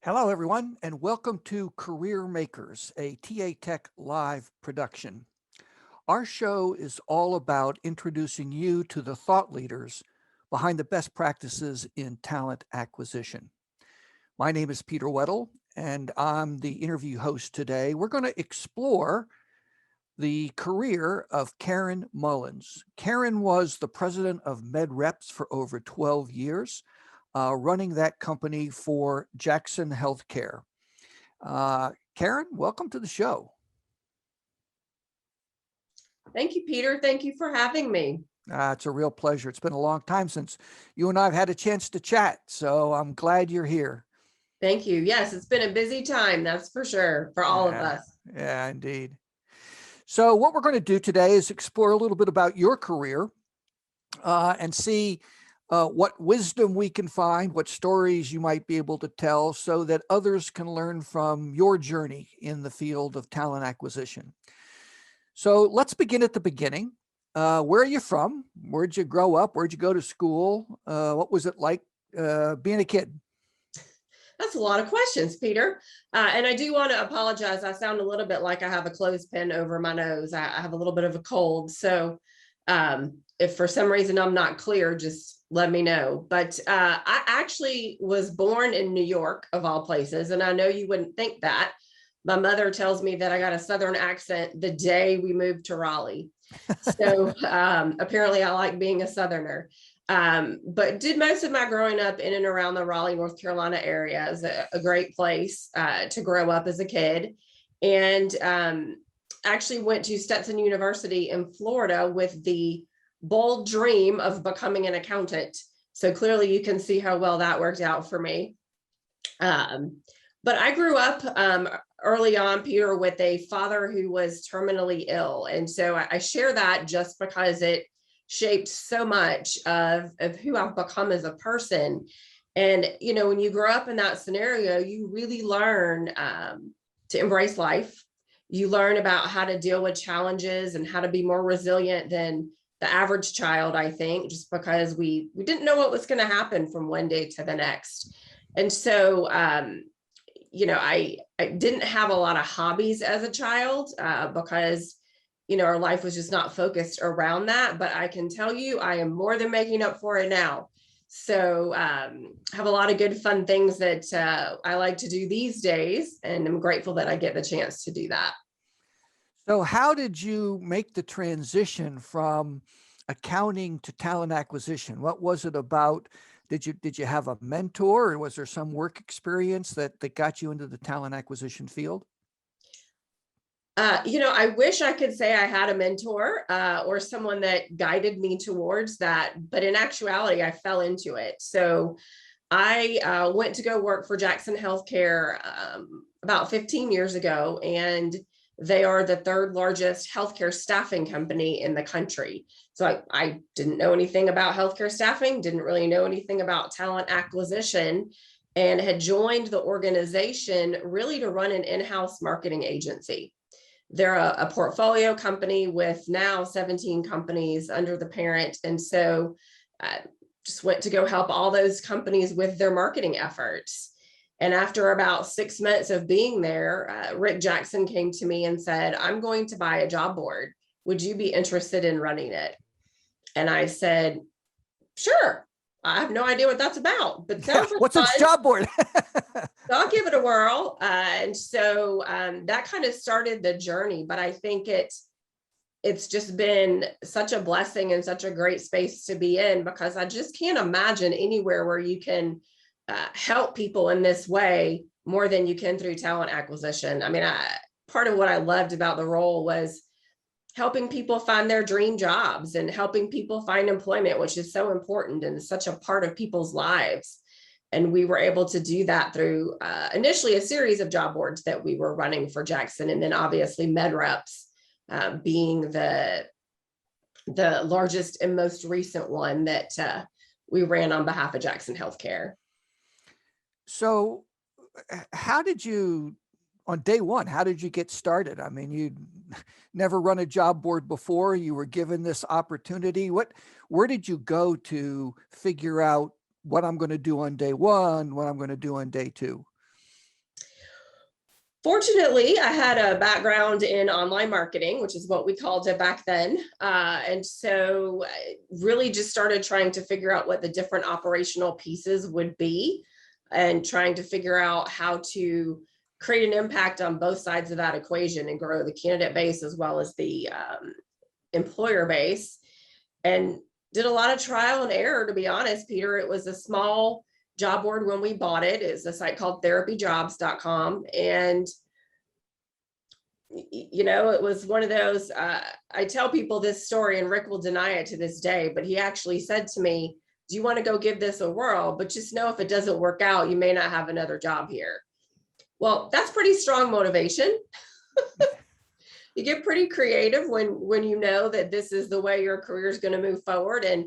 Hello, everyone, and welcome to Career Makers, a TA Tech live production. Our show is all about introducing you to the thought leaders behind the best practices in talent acquisition. My name is Peter Weddle, and I'm the interview host today. We're going to explore the career of Karyn Mullins. Karyn was the president of MedReps for over 12 years, running that company for Jackson Healthcare. Karyn, welcome to the show. Thank you, Peter. Thank you for having me. It's a real pleasure. It's been a long time since you and I have had a chance to chat, so I'm glad you're here. Thank you. Yes, it's been a busy time, that's for sure, for all of us. Yeah, indeed. So what we're going to do today is explore a little bit about your career and see what wisdom we can find, what stories you might be able to tell so that others can learn from your journey in the field of talent acquisition. So let's begin at the beginning. Where are you from? Where'd you grow up? Where'd you go to school? What was it like being a kid? That's a lot of questions, Peter. And I do want to apologize. I sound a little bit like I have a clothespin over my nose. I have a little bit of a cold. So if for some reason I'm not clear, just let me know. But I actually was born in New York, of all places. And I know you wouldn't think that. My mother tells me that I got a Southern accent the day we moved to Raleigh. So apparently I like being a Southerner. But did most of my growing up in and around the Raleigh, North Carolina area. Is a great place to grow up as a kid. And actually went to Stetson University in Florida with the bold dream of becoming an accountant. So clearly you can see how well that worked out for me. But I grew up early on, Peter, with a father who was terminally ill. And so I share that just because it shaped so much of who I've become as a person. And, you know, when you grow up in that scenario, you really learn to embrace life. You learn about how to deal with challenges and how to be more resilient than the average child, I think, just because we didn't know what was going to happen from one day to the next. And so, you know, I didn't have a lot of hobbies as a child because, you know, our life was just not focused around that. But I can tell you, I am more than making up for it now. So have a lot of good, fun things that I like to do these days. And I'm grateful that I get the chance to do that. So how did you make the transition from accounting to talent acquisition? What was it about? Did you have a mentor, or was there some work experience that got you into the talent acquisition field? You know, I wish I could say I had a mentor or someone that guided me towards that, but in actuality, I fell into it. So I went to go work for Jackson Healthcare about 15 years ago, and they are the third largest healthcare staffing company in the country. So I didn't know anything about healthcare staffing, didn't really know anything about talent acquisition, and had joined the organization really to run an in-house marketing agency. They're a portfolio company with now 17 companies under the parent. And so just went to go help all those companies with their marketing efforts. And after about 6 months of being there, Rick Jackson came to me and said, I'm going to buy a job board. Would you be interested in running it? And I said, sure. I have no idea what that's about, but sounds like What's fun. its job board? So I'll give it a whirl. And so that kind of started the journey. But I think it's just been such a blessing and such a great space to be in, because I just can't imagine anywhere where you can help people in this way more than you can through talent acquisition. I mean, part of what I loved about the role was helping people find their dream jobs and helping people find employment, which is so important and such a part of people's lives. And we were able to do that through initially a series of job boards that we were running for Jackson, and then obviously MedReps being the largest and most recent one that we ran on behalf of Jackson Healthcare. So how did you, on day one, how did you get started? I mean, you'd never run a job board before. You were given this opportunity. Where did you go to figure out what I'm going to do on day one, what I'm going to do on day two? Fortunately, I had a background in online marketing, which is what we called it back then. And so I really just started trying to figure out what the different operational pieces would be and trying to figure out how to create an impact on both sides of that equation and grow the candidate base as well as the employer base. And did a lot of trial and error, to be honest, Peter. It was a small job board when we bought it. It's a site called therapyjobs.com. And, it was one of those, I tell people this story and Rick will deny it to this day, but he actually said to me, do you want to go give this a whirl? But just know if it doesn't work out, you may not have another job here. Well, that's pretty strong motivation. You get pretty creative when you know that this is the way your career is going to move forward. And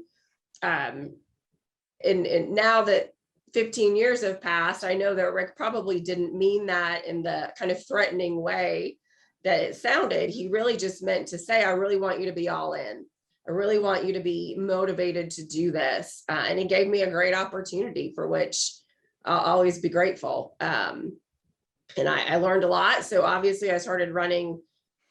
now that 15 years have passed, I know that Rick probably didn't mean that in the kind of threatening way that it sounded. He really just meant to say, I really want you to be all in. I really want you to be motivated to do this. And he gave me a great opportunity for which I'll always be grateful. And I learned a lot. So obviously I started running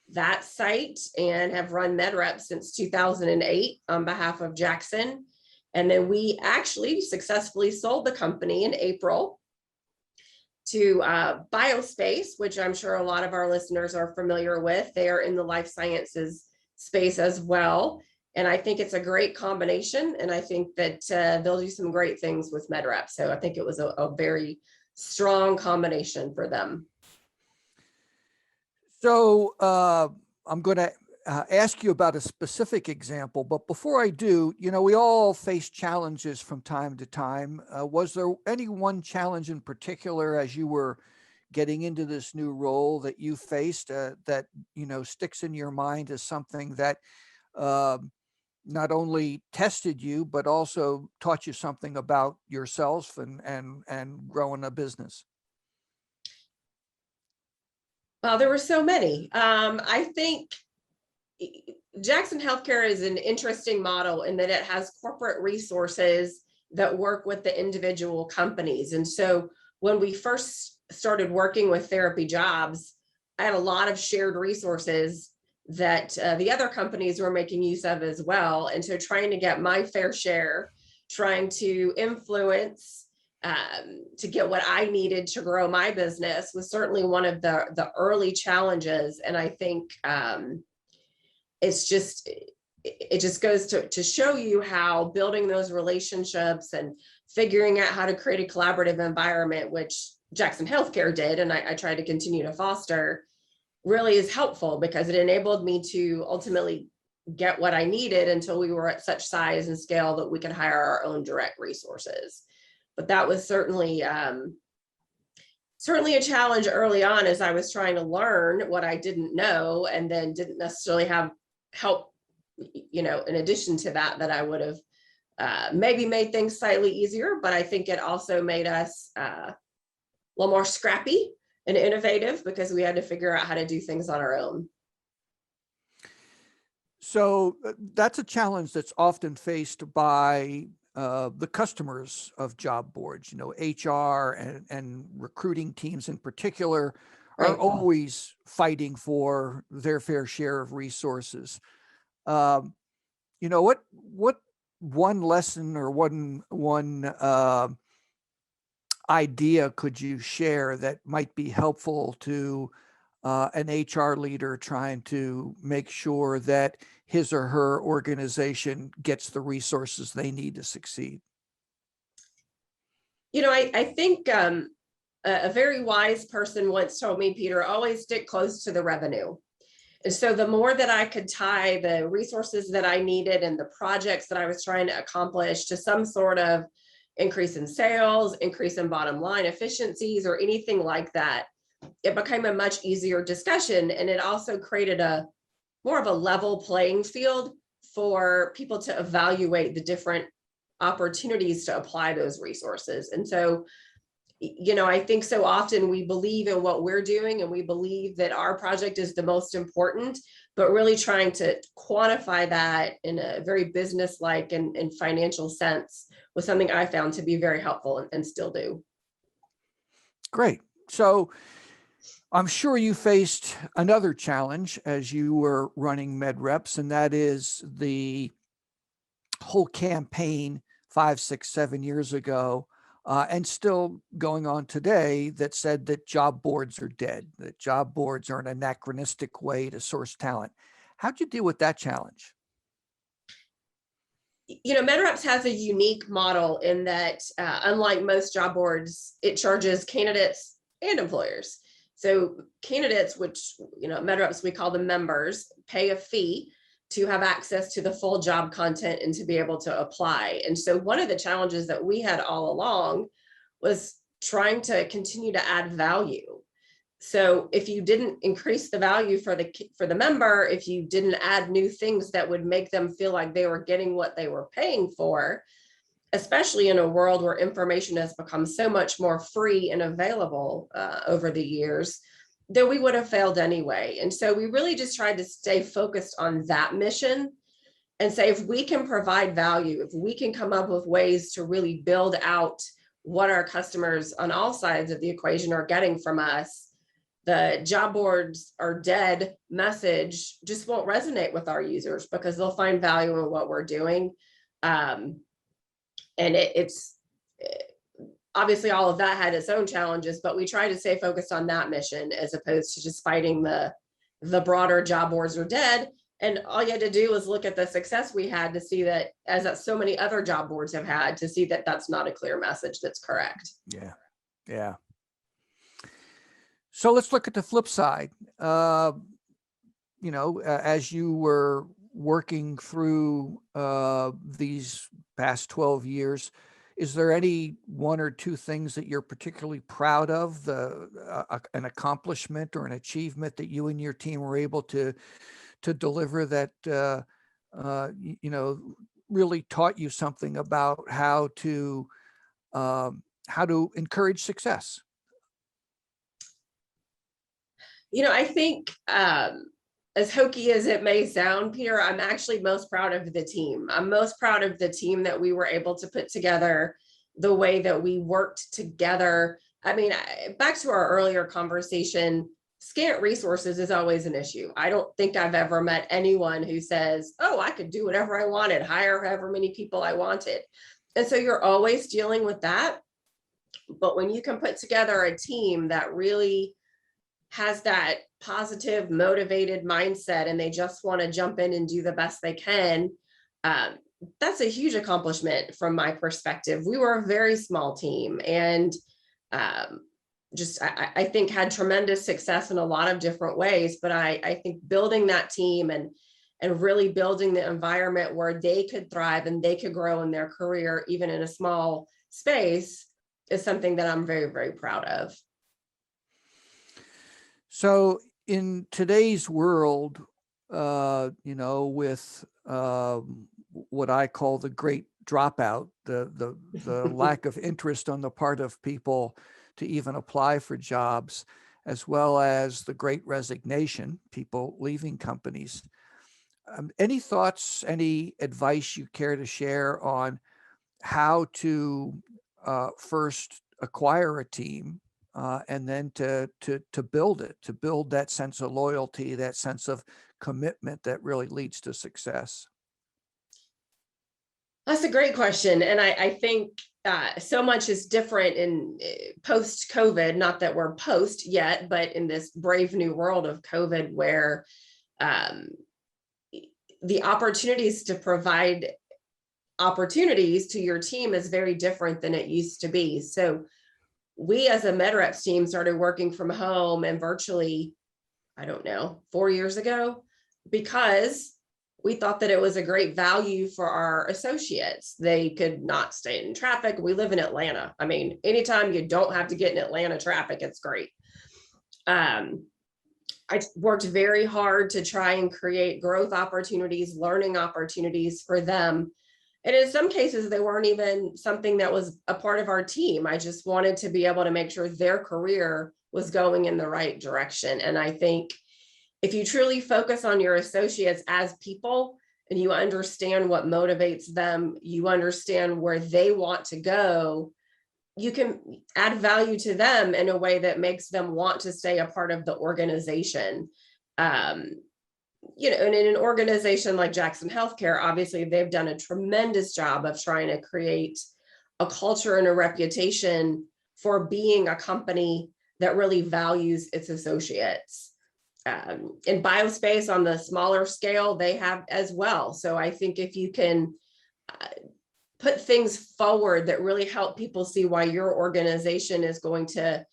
that site and have run MedRep since 2008 on behalf of Jackson. And then we actually successfully sold the company in April to Biospace, which I'm sure a lot of our listeners are familiar with. They are in the life sciences space as well. And I think it's a great combination. And I think that they'll do some great things with MedRep. So I think it was a very strong combination for them. So I'm going to ask you about a specific example, but before I do, we all face challenges from time to time. Was there any one challenge in particular as you were getting into this new role that you faced that, sticks in your mind as something that not only tested you, but also taught you something about yourself and growing a business? Well, there were so many. I think Jackson Healthcare is an interesting model in that it has corporate resources that work with the individual companies. And so when we first started working with Therapy Jobs, I had a lot of shared resources that the other companies were making use of as well. And so trying to get my fair share, trying to influence to get what I needed to grow my business was certainly one of the early challenges. And I think it just goes to show you how building those relationships and figuring out how to create a collaborative environment, which Jackson Healthcare did, and I try to continue to foster, really is helpful because it enabled me to ultimately get what I needed until we were at such size and scale that we could hire our own direct resources. But that was certainly a challenge early on as I was trying to learn what I didn't know and then didn't necessarily have help, in addition to that I would have maybe made things slightly easier, but I think it also made us a little more scrappy and innovative because we had to figure out how to do things on our own. So that's a challenge that's often faced by the customers of job boards. HR and recruiting teams in particular are Right. always fighting for their fair share of resources. What one lesson or one idea could you share that might be helpful to an HR leader trying to make sure that his or her organization gets the resources they need to succeed? I think a very wise person once told me, Peter, always stick close to the revenue. And so the more that I could tie the resources that I needed and the projects that I was trying to accomplish to some sort of increase in sales, increase in bottom line efficiencies, or anything like that, it became a much easier discussion. And it also created a more of a level playing field for people to evaluate the different opportunities to apply those resources. And so, I think so often we believe in what we're doing and we believe that our project is the most important, but really trying to quantify that in a very business-like and financial sense was something I found to be very helpful and still do. Great. So I'm sure you faced another challenge as you were running MedReps, and that is the whole campaign 5, 6, 7 years ago, and still going on today, that said that job boards are dead, that job boards are an anachronistic way to source talent. How'd you deal with that challenge? MedReps has a unique model in that, unlike most job boards, it charges candidates and employers. So candidates, which, MedReps, we call them members, pay a fee to have access to the full job content and to be able to apply. And so one of the challenges that we had all along was trying to continue to add value. So if you didn't increase the value for the member, if you didn't add new things that would make them feel like they were getting what they were paying for, especially in a world where information has become so much more free and available over the years, then we would have failed anyway. And so we really just tried to stay focused on that mission and say, if we can provide value, if we can come up with ways to really build out what our customers on all sides of the equation are getting from us, the job boards are dead message just won't resonate with our users because they'll find value in what we're doing. And it's obviously all of that had its own challenges, but we try to stay focused on that mission as opposed to just fighting the broader job boards are dead. And all you had to do was look at the success we had to see that, as that so many other job boards have had, to see that that's not a clear message that's correct. Yeah. Yeah. So let's look at the flip side. As you were working through these past 12 years, is there any one or two things that you're particularly proud of, an accomplishment or an achievement that you and your team were able to deliver that really taught you something about how to encourage success? I think, as hokey as it may sound, Peter, I'm actually most proud of the team. I'm most proud of the team that we were able to put together, the way that we worked together. I mean, back to our earlier conversation, scant resources is always an issue. I don't think I've ever met anyone who says, oh, I could do whatever I wanted, hire however many people I wanted. And so you're always dealing with that. But when you can put together a team that really has that positive, motivated mindset, and they just want to jump in and do the best they can, that's a huge accomplishment from my perspective. We were a very small team, and I think had tremendous success in a lot of different ways. But I think building that team and really building the environment where they could thrive and they could grow in their career, even in a small space, is something that I'm very, very proud of. So in today's world, with what I call the great dropout, the lack of interest on the part of people to even apply for jobs, as well as the great resignation, people leaving companies. Any thoughts, any advice you care to share on how to first acquire a team, and then to build it, to build that sense of loyalty, that sense of commitment that really leads to success? That's a great question. And I think so much is different in post-COVID, not that we're post yet, but in this brave new world of COVID, where the opportunities to provide opportunities to your team is very different than it used to be. So we, as a MedReps team, started working from home and virtually, 4 years ago, because we thought that it was a great value for our associates. They could not stay in traffic. We live in Atlanta. I mean, anytime you don't have to get in Atlanta traffic, it's great. I worked very hard to try and create growth opportunities, learning opportunities for them. And in some cases, they weren't even something that was a part of our team. I just wanted to be able to make sure their career was going in the right direction. And I think if you truly focus on your associates as people, and you understand what motivates them, you understand where they want to go, you can add value to them in a way that makes them want to stay a part of the organization. Um, and in an organization like Jackson Healthcare, obviously they've done a tremendous job of trying to create a culture and a reputation for being a company that really values its associates. In biospace on the smaller scale, they have as well. So I think if you can put things forward that really help people see why your organization is going to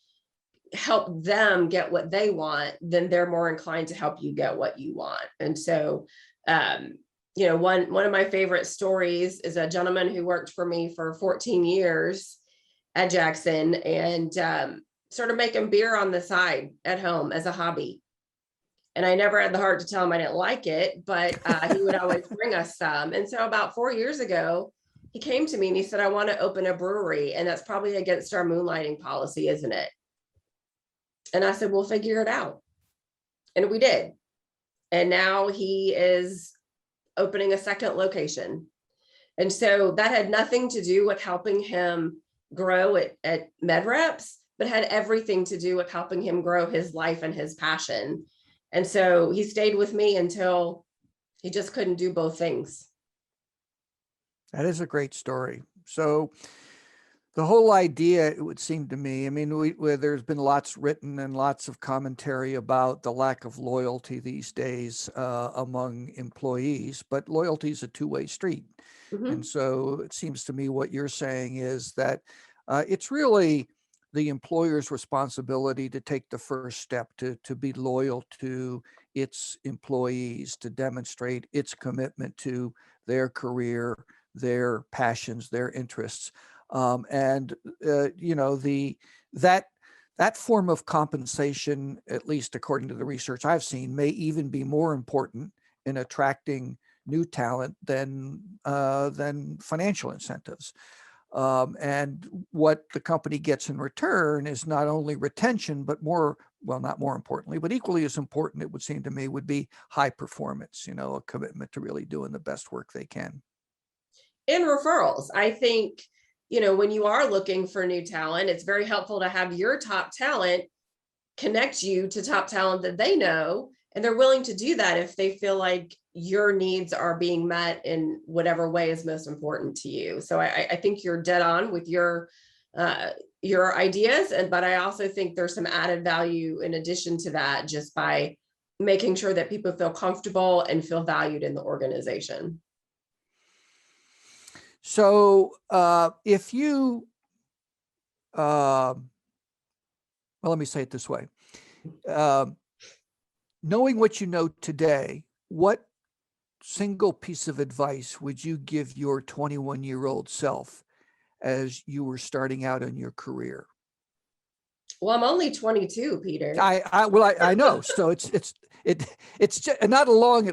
help them get what they want, then they're more inclined to help you get what you want. And so, one of my favorite stories is a gentleman who worked for me for 14 years at Jackson, and started making beer on the side at home as a hobby. And I never had the heart to tell him I didn't like it, but he would always bring us some. And so about 4 years ago, he came to me and he said, I want to open a brewery. And that's probably against our moonlighting policy, isn't it? And I said, we'll figure it out. And we did. And now he is opening a second location. And so that had nothing to do with helping him grow at MedReps, but had everything to do with helping him grow his life and his passion. And so he stayed with me until he just couldn't do both things. That is a great story. So the whole idea, it would seem to me, I mean, there's been lots written and lots of commentary about the lack of loyalty these days among employees, but loyalty is a two-way street. Mm-hmm. And so it seems to me what you're saying is that it's really the employer's responsibility to take the first step to be loyal to its employees, to demonstrate its commitment to their career, their passions, their interests. That form of compensation, at least according to the research I've seen, may even be more important in attracting new talent than financial incentives. And what the company gets in return is not only retention, but not more importantly, but equally as important, it would seem to me, would be high performance, a commitment to really doing the best work they can. And referrals. I think, when you are looking for new talent, it's very helpful to have your top talent connect you to top talent that they know. And they're willing to do that if they feel like your needs are being met in whatever way is most important to you. So I think you're dead on with your ideas. But I also think there's some added value in addition to that, just by making sure that people feel comfortable and feel valued in the organization. So if you, well, let me say it this way. Knowing what you know today, what single piece of advice would you give your 21-year-old self as you were starting out in your career? Well, I'm only 22, Peter. I know. So it's just not a long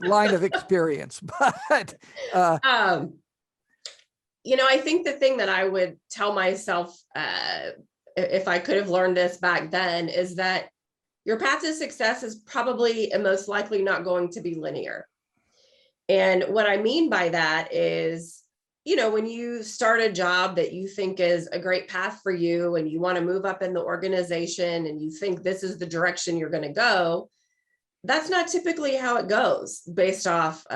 line of experience, but I think the thing that I would tell myself, if I could have learned this back then, is that your path to success is probably and most likely not going to be linear. And what I mean by that is, when you start a job that you think is a great path for you and you want to move up in the organization and you think this is the direction you're going to go, that's not typically how it goes based off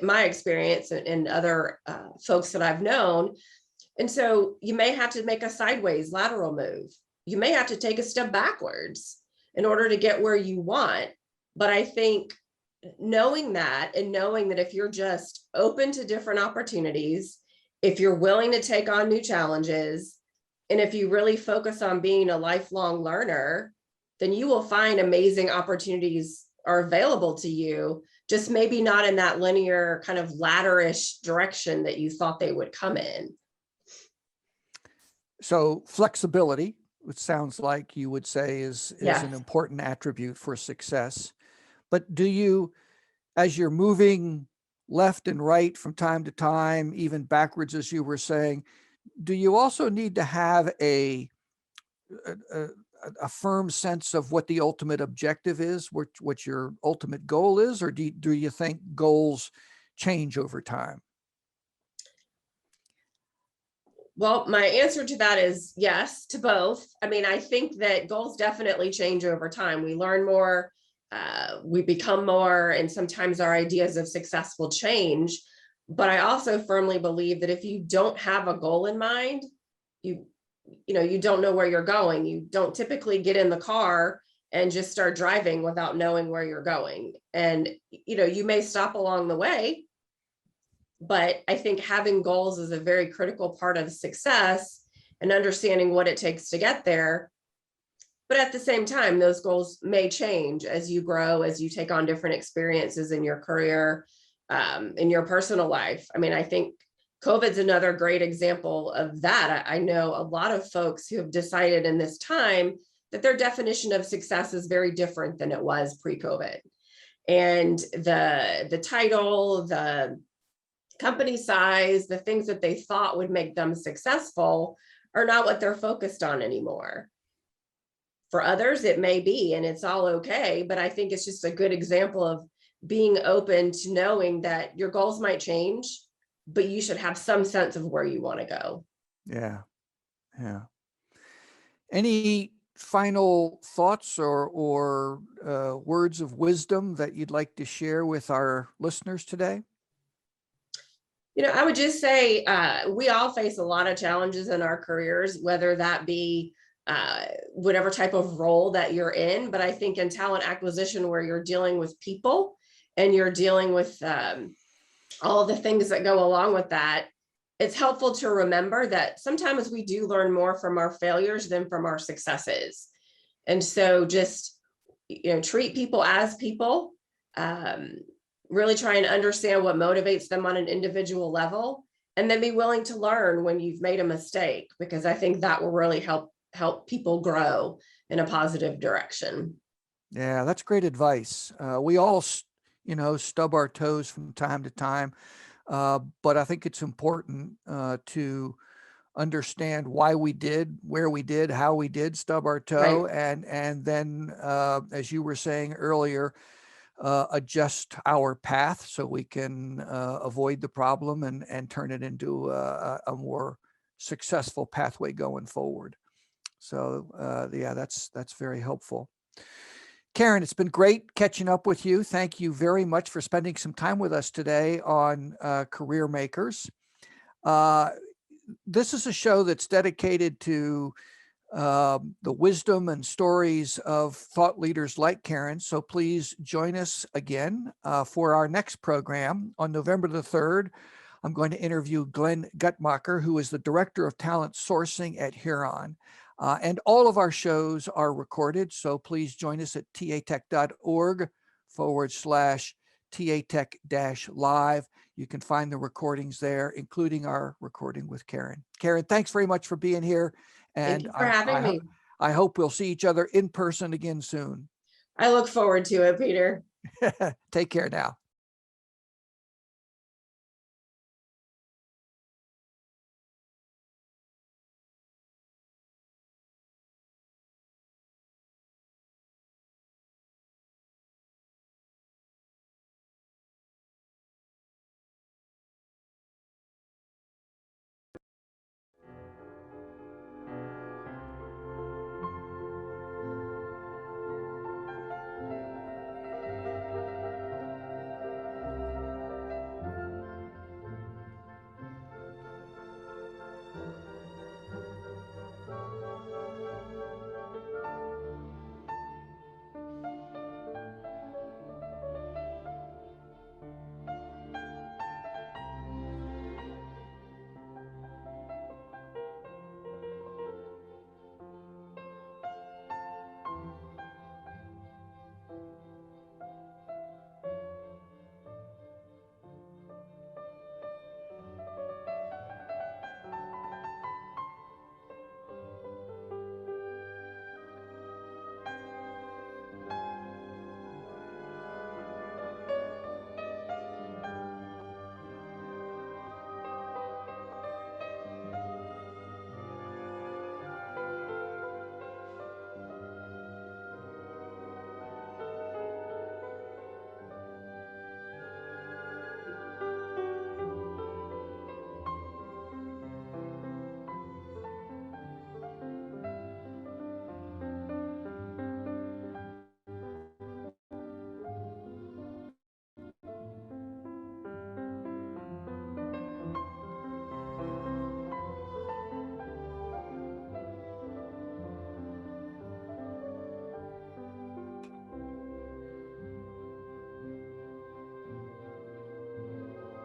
my experience and other folks that I've known. And so you may have to make a sideways lateral move. You may have to take a step backwards in order to get where you want. But I think knowing that, and knowing that if you're just open to different opportunities, if you're willing to take on new challenges, and if you really focus on being a lifelong learner, then you will find amazing opportunities are available to you, just maybe not in that linear kind of ladder-ish direction that you thought they would come in. So flexibility, which sounds like you would say is Yes. an important attribute for success. But do you, as you're moving left and right from time to time, even backwards, as you were saying, do you also need to have a firm sense of what the ultimate objective is, what your ultimate goal is, or do you think goals change over time? Well, my answer to that is yes to both. I mean, I think that goals definitely change over time. We learn more, we become more, and sometimes our ideas of success will change. But I also firmly believe that if you don't have a goal in mind, you you don't know where you're going. You don't typically get in the car and just start driving without knowing where you're going. And you may stop along the way, but I think having goals is a very critical part of success and understanding what it takes to get there. But at the same time, those goals may change as you grow, as you take on different experiences in your career, in your personal life. I mean, I think COVID's another great example of that. I know a lot of folks who have decided in this time that their definition of success is very different than it was pre-COVID. And the title, the company size, the things that they thought would make them successful are not what they're focused on anymore. For others, it may be, and it's all okay. But I think it's just a good example of being open to knowing that your goals might change, but you should have some sense of where you want to go. Yeah. Yeah. Any final thoughts or words of wisdom that you'd like to share with our listeners today? I would just say we all face a lot of challenges in our careers, whether that be whatever type of role that you're in. But I think in talent acquisition, where you're dealing with people and you're dealing with all of the things that go along with that, it's helpful to remember that sometimes we do learn more from our failures than from our successes. And so just, treat people as people, really try and understand what motivates them on an individual level, and then be willing to learn when you've made a mistake, because I think that will really help people grow in a positive direction. Yeah, that's great advice. We all, stub our toes from time to time, but I think it's important to understand why we did, where we did, how we did stub our toe, Right. and then, as you were saying earlier, adjust our path so we can avoid the problem and turn it into a more successful pathway going forward. So yeah, that's very helpful. Karyn, it's been great catching up with you. Thank you very much for spending some time with us today on Career Makers. This is a show that's dedicated to the wisdom and stories of thought leaders like Karyn. So please join us again for our next program on November the 3rd. I'm going to interview Glenn Guttmacher, who is the Director of Talent Sourcing at Huron. And all of our shows are recorded. So please join us at tatech.org/tatech-live. You can find the recordings there, including our recording with Karyn. Karyn, thanks very much for being here. Thank And you for having me. I hope we'll see each other in person again soon. I look forward to it, Peter. Take care now.